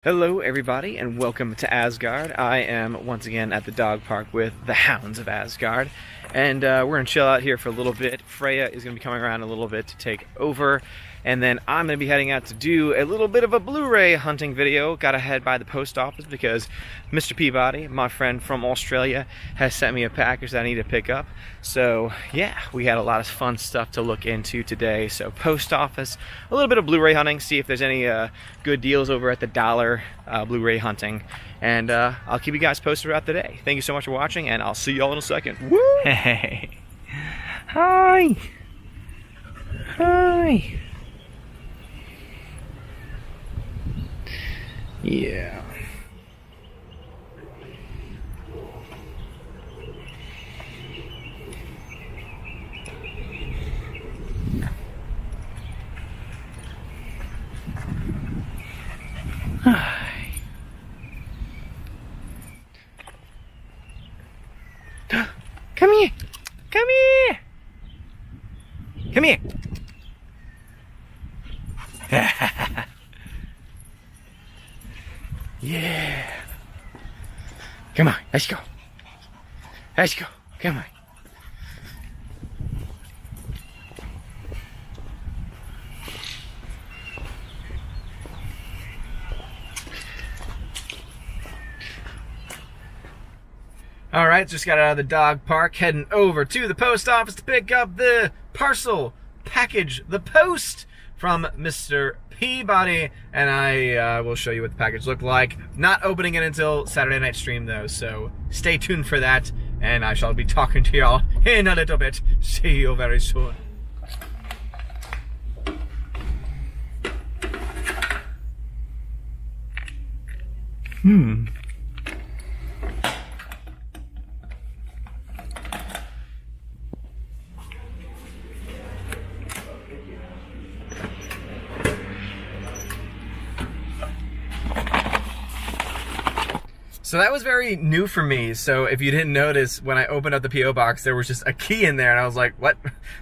Hello everybody and welcome to Asgard. I am once again at the dog park with the Hounds of Asgard, and we're going to chill out here for a little bit. Freya is going to be coming around a little bit to take over, and then I'm going to be heading out to do a little bit of a BluRay hunting video. Got to head by the post office because Mr. Peabody, my friend from Australia, has sent me a package that I need to pick up. So yeah, we had a lot of fun stuff to look into today. So post office, a little bit of BluRay hunting, see if there's any good deals over at the Dollar BluRay Hunting, and I'll keep you guys posted throughout the day. Thank you so much for watching, and I'll see y'all in a second. Woo! Hey! Hi! Hi! Yeah. Hi. Come here! Come here! Come here! Yeah! Come on, let's go. Let's go. Come on. Alright, just got out of the dog park, heading over to the post office to pick up the parcel package, the post from Mr. Peabody, and I will show you what the package looked like. Not opening it until Saturday night stream though, so stay tuned for that, and I shall be talking to y'all in a little bit. See you very soon. So that was very new for me. So if you didn't notice, when I opened up the P.O. box, there was just a key in there, and I was like, what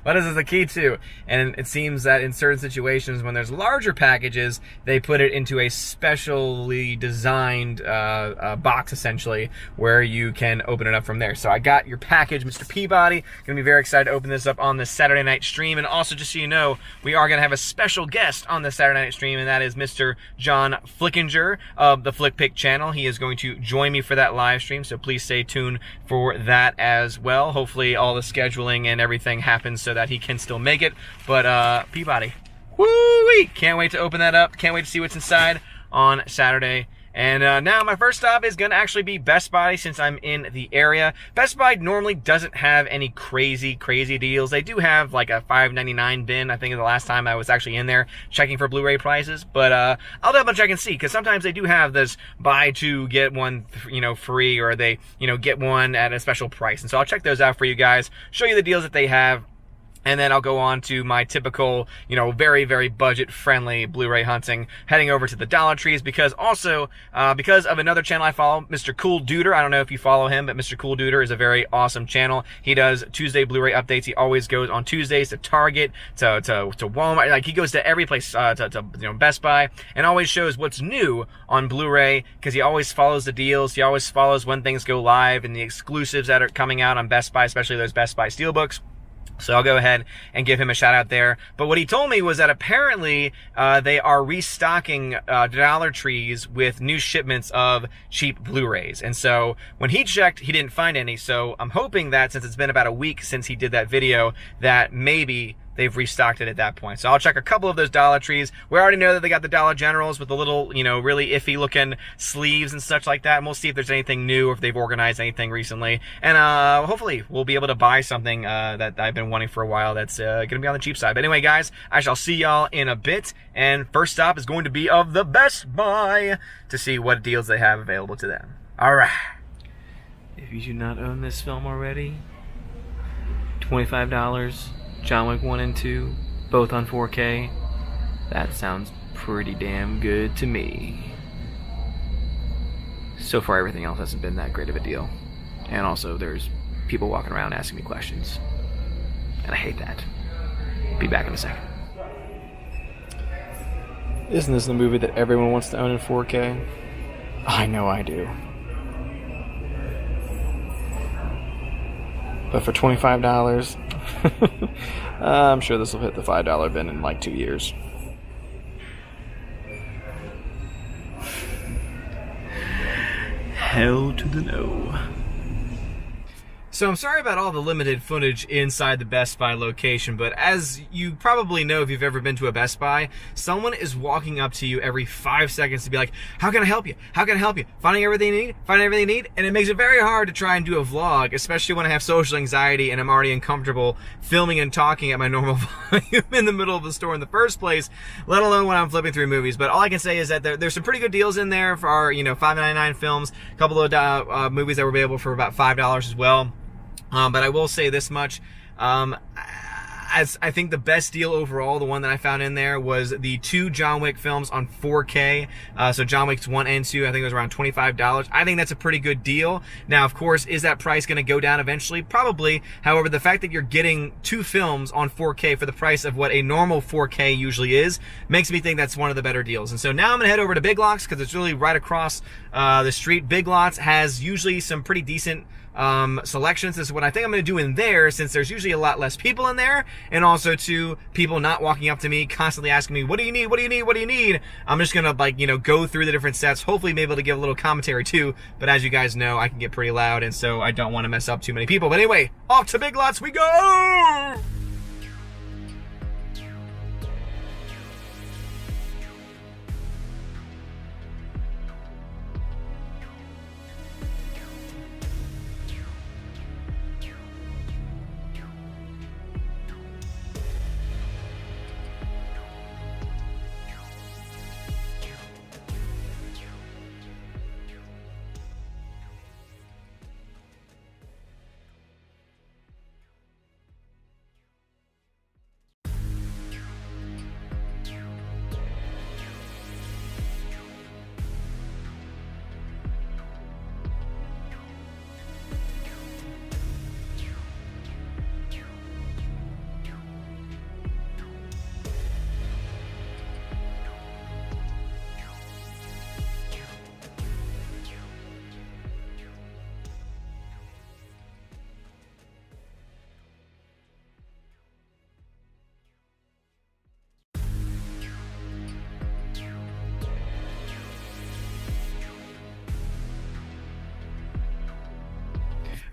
is this a key to? And it seems that in certain situations, when there's larger packages, they put it into a specially designed box, essentially, where you can open it up from there. So I got your package, Mr. Peabody. Gonna be very excited to open this up on this Saturday night stream. And also, just so you know, we are gonna have a special guest on the Saturday night stream, and that is Mr. John Flickinger of the Flick Pick channel. He is going to join me for that live stream, so please stay tuned for that as well. Hopefully all the scheduling and everything happens so that he can still make it. But Peabody, woo-wee! Can't wait to open that up. Can't wait to see what's inside on Saturday. And now my first stop is going to actually be Best Buy, since I'm in the area. Best Buy normally doesn't have any crazy deals. They do have like a $5.99 bin, I think, the last time I was actually in there checking for Blu-ray prices. But I'll double check and see, because sometimes they do have this buy two, get one, free, or they, get one at a special price. And so I'll check those out for you guys, show you the deals that they have. And then I'll go on to my typical, very budget-friendly BluRay hunting, heading over to the Dollar Trees, because also, because of another channel I follow, Mr. Cool Duder. I don't know if you follow him, but Mr. Cool Duder is a very awesome channel. He does Tuesday Blu-ray updates. He always goes on Tuesdays to Target, to Walmart. Like, he goes to every place, to Best Buy, and always shows what's new on Blu-ray, because he always follows the deals. He always follows when things go live and the exclusives that are coming out on Best Buy, especially those Best Buy Steelbooks. So I'll go ahead and give him a shout out there. But what he told me was that apparently they are restocking Dollar Trees with new shipments of cheap Blu-rays. And so when he checked, he didn't find any. So I'm hoping that since it's been about a week since he did that video, that maybe they've restocked it at that point. So I'll check a couple of those Dollar Trees. We already know that they got the Dollar Generals with the little, really iffy looking sleeves and such like that. And we'll see if there's anything new or if they've organized anything recently. And hopefully we'll be able to buy something that I've been wanting for a while that's going to be on the cheap side. But anyway, guys, I shall see y'all in a bit. And first stop is going to be of the Best Buy to see what deals they have available to them. All right. If you do not own this film already, $25. John Wick 1 and 2, both on 4K. That sounds pretty damn good to me. So far, everything else hasn't been that great of a deal. And also, there's people walking around asking me questions. And I hate that. Be back in a second. Isn't this the movie that everyone wants to own in 4K? I know I do. But for $25, I'm sure this will hit the $5 bin in like 2 years. Hell to the no. So I'm sorry about all the limited footage inside the Best Buy location, but as you probably know if you've ever been to a Best Buy, someone is walking up to you every 5 seconds to be like, how can I help you? How can I help you? Finding everything you need? And it makes it very hard to try and do a vlog, especially when I have social anxiety and I'm already uncomfortable filming and talking at my normal volume in the middle of the store in the first place, let alone when I'm flipping through movies. But all I can say is that there's some pretty good deals in there for our, $5.99 films, a couple of movies that were available for about $5 as well. But I will say this much, as I think the best deal overall, the one that I found in there was the 2 John Wick films on 4K. So John Wick's 1 and 2, I think it was around $25. I think that's a pretty good deal. Now, of course, is that price going to go down eventually? Probably. However, the fact that you're getting 2 films on 4K for the price of what a normal 4K usually is makes me think that's one of the better deals. And so now I'm going to head over to Big Lots because it's really right across the street. Big Lots has usually some pretty decent selections. This is what I think I'm going to do in there, since there's usually a lot less people in there, and also to people not walking up to me constantly asking me, what do you need, what do you need, what do you need? I'm just gonna go through the different sets, hopefully be able to give a little commentary too, but as you guys know, I can get pretty loud, and so I don't want to mess up too many people. But anyway, off to Big Lots we go!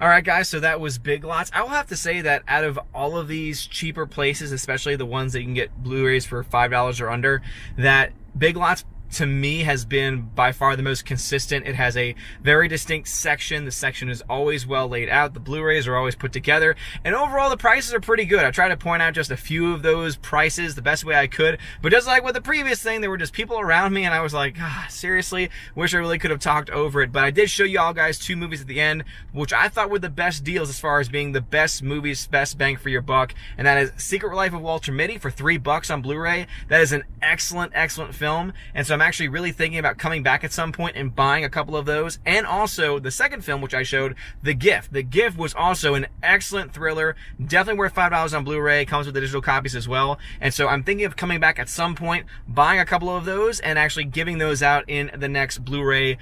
Alright guys, so that was Big Lots. I will have to say that out of all of these cheaper places, especially the ones that you can get Blu-rays for $5 or under, that Big Lots to me has been by far the most consistent. It has a very distinct section. The section is always well laid out. The Blu-rays are always put together, and overall the prices are pretty good. I tried to point out just a few of those prices the best way I could, but just like with the previous thing, there were just people around me and I was like, seriously, wish I really could have talked over it. But I did show you all guys 2 movies at the end, which I thought were the best deals as far as being the best movies, best bang for your buck, and that is Secret Life of Walter Mitty for $3 on Blu-ray. That is an excellent film, and so I'm actually really thinking about coming back at some point and buying a couple of those. And also the second film, which I showed, The Gift. The Gift was also an excellent thriller, definitely worth $5 on Blu-ray, comes with the digital copies as well. And so I'm thinking of coming back at some point, buying a couple of those, and actually giving those out in the next Blu-ray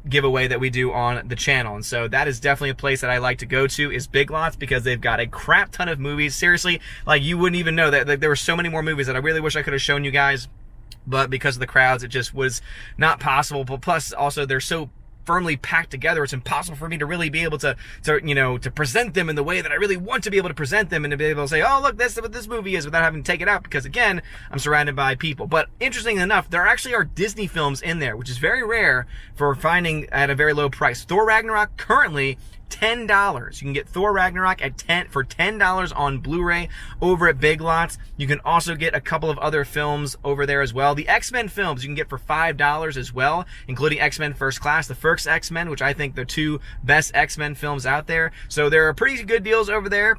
giveaway that we do on the channel. And so that is definitely a place that I like to go to, is Big Lots, because they've got a crap ton of movies. Seriously, like, you wouldn't even know that there were so many more movies that I really wish I could have shown you guys, but because of the crowds, it just was not possible. But plus, also, they're so firmly packed together, it's impossible for me to really be able to present them in the way that I really want to be able to present them, and to be able to say, oh, look, that's what this movie is, without having to take it out, because again, I'm surrounded by people. But interesting enough, there actually are Disney films in there, which is very rare for finding at a very low price. Thor Ragnarok, currently $10. You can get Thor Ragnarok for $10 on Blu-ray over at Big Lots. You can also get a couple of other films over there as well. The X-Men films you can get for $5 as well, including X-Men First Class, the first X-Men, which I think the 2 best X-Men films out there. So there are pretty good deals over there.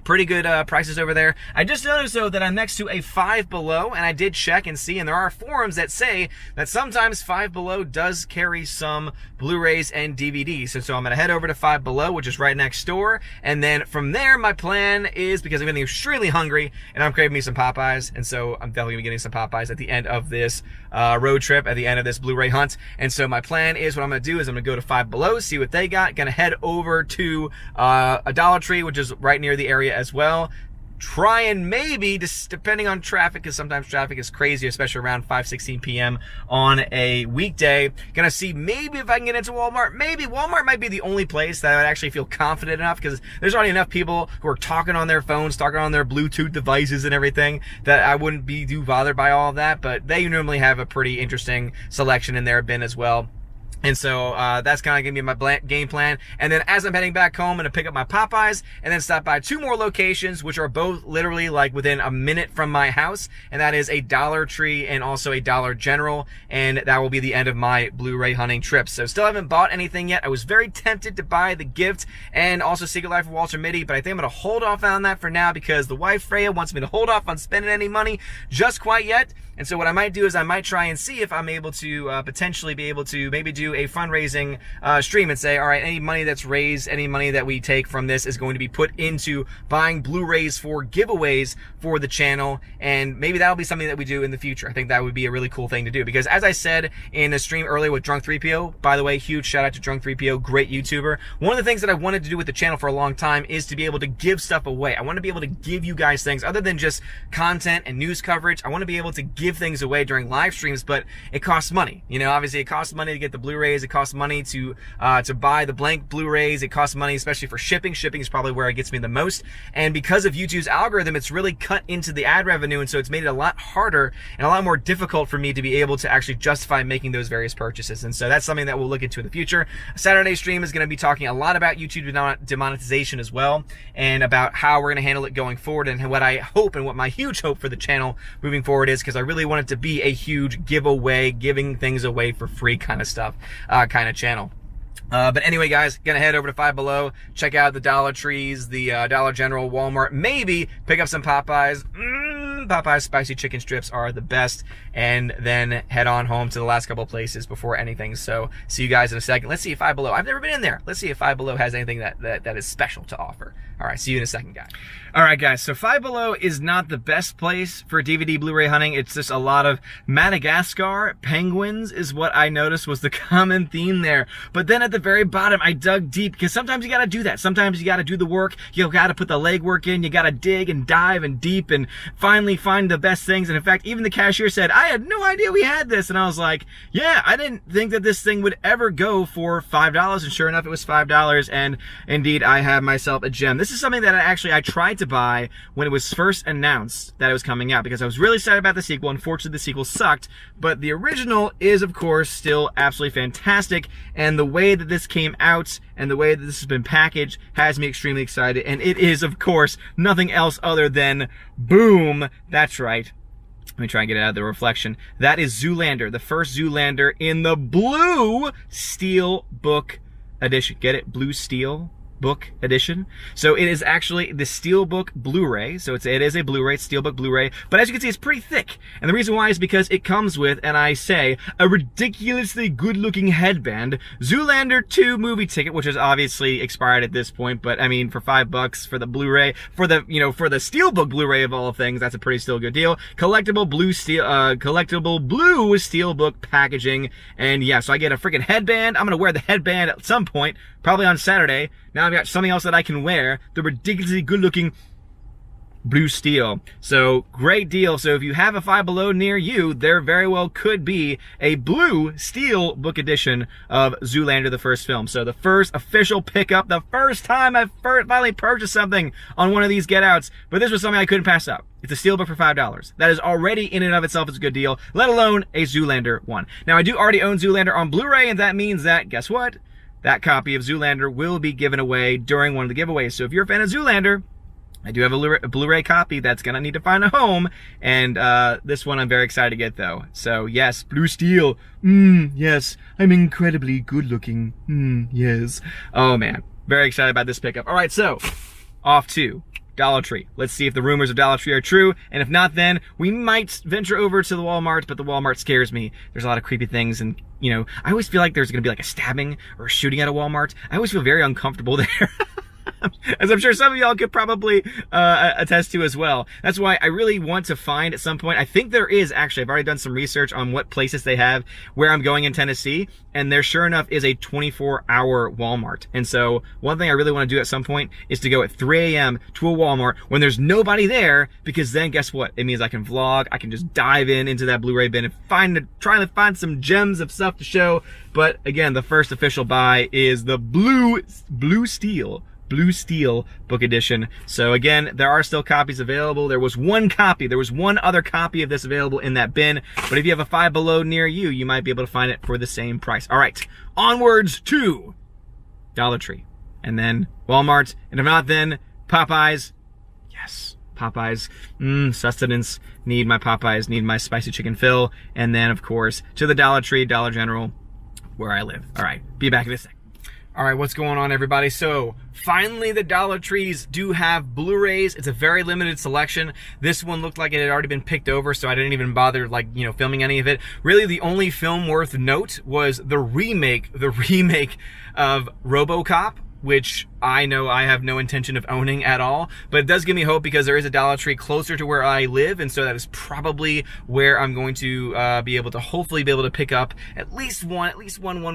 pretty good prices over there. I just noticed though that I'm next to a Five Below, and I did check and see, and there are forums that say that sometimes Five Below does carry some Blu-rays and DVDs. So I'm gonna head over to Five Below, which is right next door, and then from there my plan is, because I'm getting extremely hungry and I'm craving me some Popeyes, and so I'm definitely gonna be getting some Popeyes at the end of this road trip, at the end of this BluRay hunt. And so my plan is, what I'm gonna do is I'm gonna go to Five Below, see what they got, gonna head over to a Dollar Tree, which is right near the area as well. Try and maybe, just depending on traffic, because sometimes traffic is crazy, especially around 5:16 p.m. on a weekday. Gonna see maybe if I can get into Walmart. Maybe Walmart might be the only place that I would actually feel confident enough, because there's already enough people who are talking on their phones, talking on their Bluetooth devices and everything, that I wouldn't be too bothered by all of that. But they normally have a pretty interesting selection in their bin as well. And so that's kind of going to be my game plan. And then as I'm heading back home, I'm going to pick up my Popeyes and then stop by 2 more locations, which are both literally like within a minute from my house. And that is a Dollar Tree and also a Dollar General. And that will be the end of my BluRay hunting trip. So still haven't bought anything yet. I was very tempted to buy the gift and also Secret Life of Walter Mitty, but I think I'm going to hold off on that for now, because the wife Freya wants me to hold off on spending any money just quite yet. And so what I might do is I might try and see if I'm able to potentially be able to maybe do a fundraising stream and say, all right, any money that's raised, any money that we take from this is going to be put into buying Blu-rays for giveaways for the channel. And maybe that'll be something that we do in the future. I think that would be a really cool thing to do, because as I said in a stream earlier with Drunk 3PO, by the way, huge shout out to Drunk 3PO, great YouTuber. One of the things that I wanted to do with the channel for a long time is to be able to give stuff away. I want to be able to give you guys things other than just content and news coverage. I want to be able to give things away during live streams, but it costs money. You know, obviously it costs money to get the Blu-rays. It costs money to buy the blank Blu-rays. It costs money, especially for shipping. Shipping is probably where it gets me the most. And because of YouTube's algorithm, it's really cut into the ad revenue. And so it's made it a lot harder and a lot more difficult for me to be able to actually justify making those various purchases. And so that's something that we'll look into in the future. Saturday stream is going to be talking a lot about YouTube demonetization as well, and about how we're going to handle it going forward, and what I hope and what my huge hope for the channel moving forward is, because I really want it to be a huge giveaway, giving things away for free kind of stuff, kind of channel. But anyway, guys, gonna head over to Five Below, check out the Dollar Trees, the Dollar General, Walmart, maybe pick up some Popeyes. Popeyes spicy chicken strips are the best, and then head on home to the last couple places before anything. So see you guys in a second. Let's see if Five Below, I've never been in there. Let's see if Five Below has anything that is special to offer. All right, see you in a second, guys. All right, guys, so Five Below is not the best place for DVD Blu-ray hunting. It's just a lot of Madagascar penguins is what I noticed was the common theme there. But then at the very bottom, I dug deep, because sometimes you got to do that. Sometimes you got to do the work. You got to put the legwork in. You got to dig and dive and deep and finally find the best things. And in fact, even the cashier said, I had no idea we had this. And I was like, yeah, I didn't think that this thing would ever go for $5. And sure enough, it was $5. And indeed, I have myself a gem. This is something that I tried to buy when it was first announced that it was coming out, because I was really excited about the sequel. Unfortunately, the sequel sucked, but the original is, of course, still absolutely fantastic. And the way that this came out and the way that this has been packaged has me extremely excited. And it is, of course, nothing else other than boom. That's right. Let me try and get it out of the reflection. That is Zoolander, the first Zoolander in the Blue Steelbook edition. Get it? Blue Steel Book edition. So it is actually the Steelbook Blu-ray. So it is a Blu-ray, Steelbook Blu-ray. But as you can see, it's pretty thick. And the reason why is because it comes with, and I say, a ridiculously good-looking headband, Zoolander 2 movie ticket, which is obviously expired at this point. But I mean, for $5 for the Blu-ray, for the Steelbook Blu-ray of all things, that's a pretty still good deal. Collectible blue Steelbook packaging. And yeah, so I get a freaking headband. I'm gonna wear the headband at some point, probably on Saturday. Now I've got something else that I can wear, the ridiculously good-looking Blue Steel. So, great deal. So if you have a Five Below near you, there very well could be a Blue Steel Book edition of Zoolander, the first film. So the first official pickup, the first time I've finally purchased something on one of these get-outs. But this was something I couldn't pass up. It's a Steelbook for $5. That is already in and of itself is a good deal, let alone a Zoolander one. Now I do already own Zoolander on Blu-ray, and that means that, guess what? That copy of Zoolander will be given away during one of the giveaways. So if you're a fan of Zoolander, I do have a Blu-ray copy that's going to need to find a home. And this one I'm very excited to get, though. So, yes, Blue Steel. Yes, I'm incredibly good looking. Yes. Oh, man. Very excited about this pickup. All right, so off to Dollar Tree. Let's see if the rumors of Dollar Tree are true, and if not, then we might venture over to the Walmart, but the Walmart scares me. There's a lot of creepy things, and, you know, I always feel like there's gonna be like a stabbing or a shooting at a Walmart. I always feel very uncomfortable there. As I'm sure some of y'all could probably attest to as well. That's why I really want to find at some point, I think there is actually, I've already done some research on what places they have where I'm going in Tennessee, and there sure enough is a 24-hour Walmart. And so one thing I really want to do at some point is to go at 3 a.m. to a Walmart when there's nobody there, because then guess what? It means I can vlog, I can just dive into that Blu-ray bin and try to find some gems of stuff to show. But again, the first official buy is the Blue Steel book edition. So again, there are still copies available. There was one other copy of this available in that bin, but if you have a Five Below near you, you might be able to find it for the same price. All right, onwards to Dollar Tree, and then Walmart, and if not, then Popeyes. Yes, Popeyes, sustenance, need my Popeyes, need my spicy chicken fill, and then of course to the Dollar Tree, Dollar General, where I live. All right, be back in a sec. All right, what's going on, everybody? So finally, the Dollar Trees do have Blu-rays. It's a very limited selection. This one looked like it had already been picked over, so I didn't even bother, like, you know, filming any of it. Really, the only film worth note was the remake of RoboCop, which I know I have no intention of owning at all, but it does give me hope because there is a Dollar Tree closer to where I live, and so that is probably where I'm going to be able to hopefully be able to pick up at least one.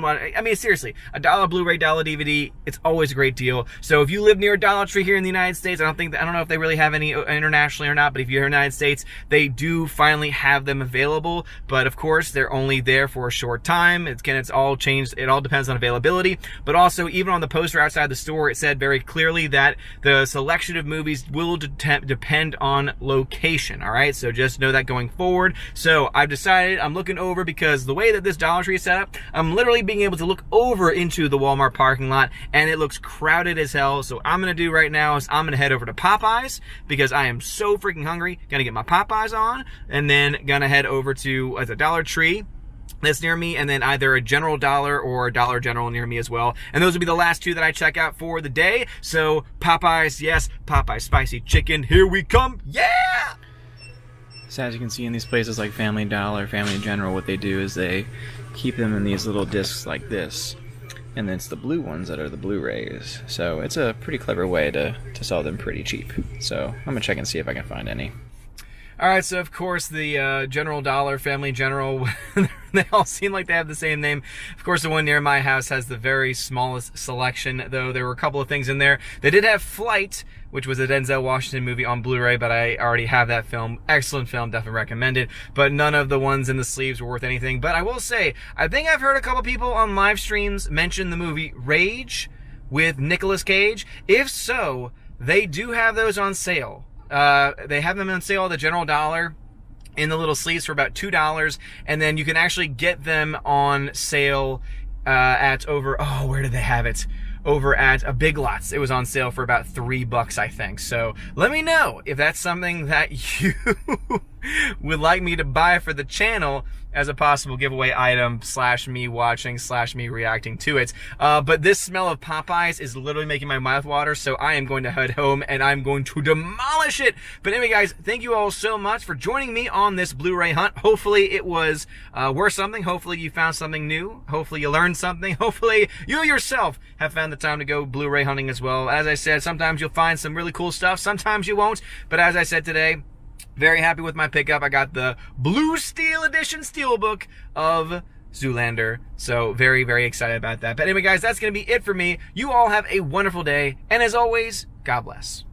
I mean, seriously, a dollar Blu-ray, dollar DVD, it's always a great deal. So if you live near a Dollar Tree here in the United States, I don't know if they really have any internationally or not, but if you're in the United States, they do finally have them available. But of course, they're only there for a short time. It's all changed. It all depends on availability, but also even on the poster outside the store, it said very clearly that the selection of movies will depend on location. All right, so just know that going forward. So I've decided I'm looking over, because the way that this Dollar Tree is set up, I'm literally being able to look over into the Walmart parking lot, and it looks crowded as hell. So what I'm gonna do right now is I'm gonna head over to Popeyes, because I am so freaking hungry. Gonna get my Popeyes on, and then gonna head over to a Dollar Tree that's near me, and then either a General Dollar or a Dollar General near me as well. And those will be the last two that I check out for the day. So Popeyes, yes, Popeyes spicy chicken, here we come, yeah! So as you can see in these places like Family Dollar, Family General, what they do is they keep them in these little discs like this. And then it's the blue ones that are the Blu-rays. So it's a pretty clever way to sell them pretty cheap. So I'm gonna check and see if I can find any. All right, so of course the General Dollar, Family General, they all seem like they have the same name. Of course, the one near my house has the very smallest selection, though there were a couple of things in there. They did have Flight, which was a Denzel Washington movie on Blu-ray, but I already have that film. Excellent film, definitely recommend it. But none of the ones in the sleeves were worth anything. But I will say, I think I've heard a couple people on live streams mention the movie Rage with Nicolas Cage. If so, they do have those on sale. They have them on sale at the General Dollar in the little sleeves for about $2, and then you can actually get them on sale at where did they have it? Over at a Big Lots. It was on sale for about $3, I think. So let me know if that's something that you would like me to buy for the channel as a possible giveaway item / me watching / me reacting to it. But this smell of Popeyes is literally making my mouth water, so I am going to head home and I'm going to demolish it. But anyway, guys, thank you all so much for joining me on this Blu-ray hunt. Hopefully it was worth something. Hopefully you found something new. Hopefully you learned something. Hopefully you yourself have found the time to go Blu-ray hunting as well. As I said, sometimes you'll find some really cool stuff. Sometimes you won't. But as I said today, very happy with my pickup. I got the Blue Steel Edition Steelbook of Zoolander. So very, very excited about that. But anyway, guys, that's going to be it for me. You all have a wonderful day. And as always, God bless.